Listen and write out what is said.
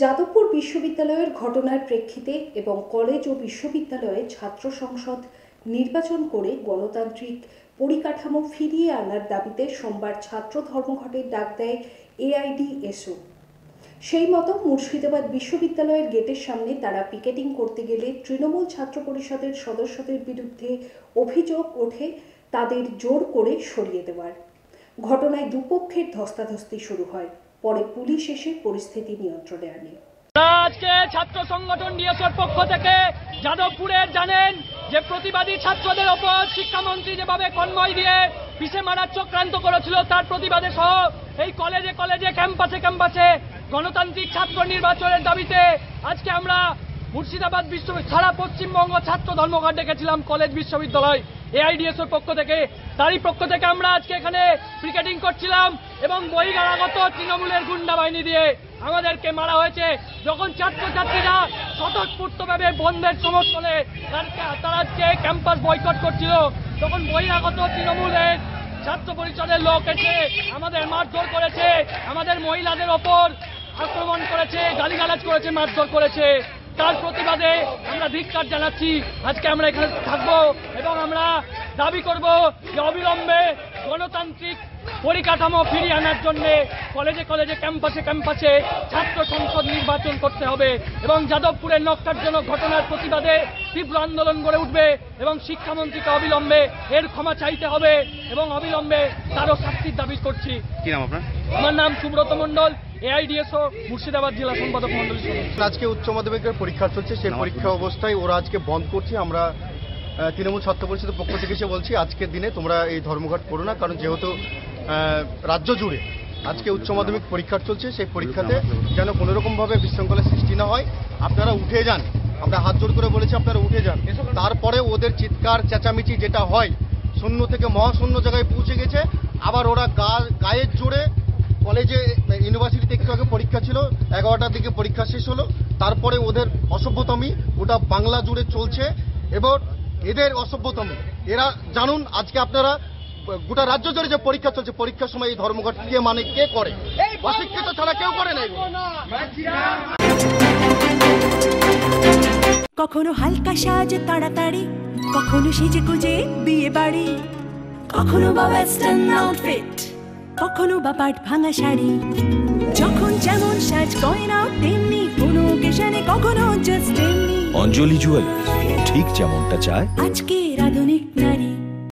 যাদবপুর বিশ্ববিদ্যালয়ের ঘটনার প্রেক্ষিতে এবং কলেজ ও বিশ্ববিদ্যালয়ে ছাত্র সংসদ নির্বাচন করে গণতান্ত্রিক পরিকাঠামো ফিরিয়ে আনার দাবিতে সোমবার ছাত্র ধর্মঘটের ডাক দেয় এআইডিএসও। সেই মতো মুর্শিদাবাদ বিশ্ববিদ্যালয়ের গেটের সামনে তারা পিকেটিং করতে গেলে তৃণমূল ছাত্র পরিষদের সদস্যদের বিরুদ্ধে অভিযোগ ওঠে তাদের জোর করে সরিয়ে দেওয়ার। ঘটনায় দুপক্ষের ধস্তাধস্তি শুরু হয়, পরে পুলিশ এসে পরিস্থিতি নিয়ন্ত্রণে আনে। আজকে ছাত্র সংগঠন ডিএসওর পক্ষ থেকে যাদবপুরের জানেন যে প্রতিবাদী ছাত্রদের ওপর শিক্ষামন্ত্রী যেভাবে কনভয় দিয়ে পিছে মারার চক্রান্ত করেছিল, তার প্রতিবাদে সহ এই কলেজে কলেজে ক্যাম্পাসে গণতান্ত্রিক ছাত্র নির্বাচনের দাবিতে আজকে আমরা মুর্শিদাবাদ বিশ্ববিদ্যালয় সারা পশ্চিমবঙ্গ ছাত্র ধর্মঘট ডেকেছিলাম। কলেজ বিশ্ববিদ্যালয় এআইডিএসওর পক্ষ থেকে, তারই পক্ষ থেকে আমরা আজকে এখানে পিকেটিং করছিলাম এবং বহিরাগত তৃণমূলের গুন্ডা বাহিনী দিয়ে আমাদেরকে মারা হয়েছে। যখন ছাত্রছাত্রীরা স্বতঃস্ফূর্তভাবে বন্ধের সমর্থনে তারা আজকে ক্যাম্পাস বয়কট করছিল, তখন বহিরাগত তৃণমূলের ছাত্র পরিষদের লোক এসে আমাদের মারধর করেছে, আমাদের মহিলাদের ওপর আক্রমণ করেছে, গালিগালাজ করেছে, মারধর করেছে। তার প্রতিবাদে আমরা ধিক্কার জানাচ্ছি। আজকে আমরা এখানে থাকবো এবং আমরা দাবি করব যে অবিলম্বে গণতান্ত্রিক পরিকাঠামো ফিরিয়ে আনার জন্য কলেজে কলেজে ক্যাম্পাসে ছাত্র সংসদ নির্বাচন করতে হবে এবং যাদবপুরের নক্কারজনক ঘটনার প্রতিবাদে তীব্র আন্দোলন গড়ে উঠবে এবং শিক্ষামন্ত্রীকে অবিলম্বে এর ক্ষমা চাইতে হবে এবং অবিলম্বে তারও শাস্তির দাবি করছি। কি নাম আপনার? আমার নাম সুব্রত মণ্ডল, এআইডিএসও মুর্শিদাবাদ জেলা সম্পাদক মণ্ডলী সদস্য। আজকে উচ্চ মাধ্যমিকের পরীক্ষা চলছে, সেই পরীক্ষা অবস্থায় ওরা আজকে বন্ধ করছে। আমরা তৃণমূল ছাত্র পরিষদের পক্ষ থেকে এসে বলছি আজকের দিনে তোমরা এই ধর্মঘট করো না, কারণ যেহেতু রাজ্য জুড়ে আজকে উচ্চ মাধ্যমিক পরীক্ষা চলছে, সেই পরীক্ষাতে যেন কোনোরকমভাবে বিশৃঙ্খলার সৃষ্টি না হয়, আপনারা উঠে যান। আমরা হাত জোর করে বলেছি আপনারা উঠে যান। তারপরে ওদের চিৎকার চেঁচামেচি যেটা হয়, শূন্য থেকে মহাশূন্য জায়গায় পৌঁছে গেছে। আবার ওরা গায়ের জোরে কলেজে ইউনিভার্সিটিতে একটু আগে পরীক্ষা ছিল, 11টার দিকে পরীক্ষা শেষ হলো, তারপরে ওদের অসভ্যতমি ওটা বাংলা জুড়ে চলছে এবং এদের অসভ্যতমি এরা জানুন। আজকে আপনারা গোটা রাজ্য জুড়ে যে পরীক্ষা চলছে, পরীক্ষার সময় এই ধর্মঘট কে মানে কে করে? অশিক্ষিত ছাড়া কেউ করে না। কখনো হালকা সাজ তাড়াতাড়ি, কখনো সেজে গুজে বিয়ে বাড়ি, কখনো বা ওয়েস্টার্ন আউটফিট, কখনো বা পাট ভাঙা শাড়ি। যখন যেমন সাজ গয়না তেমনি কোনো অকেশনে, কখনো জাস্ট এমনি। অঞ্জলি জুয়েলার্স, ঠিক যেমনটা চায় আজকের আধুনিক নারী।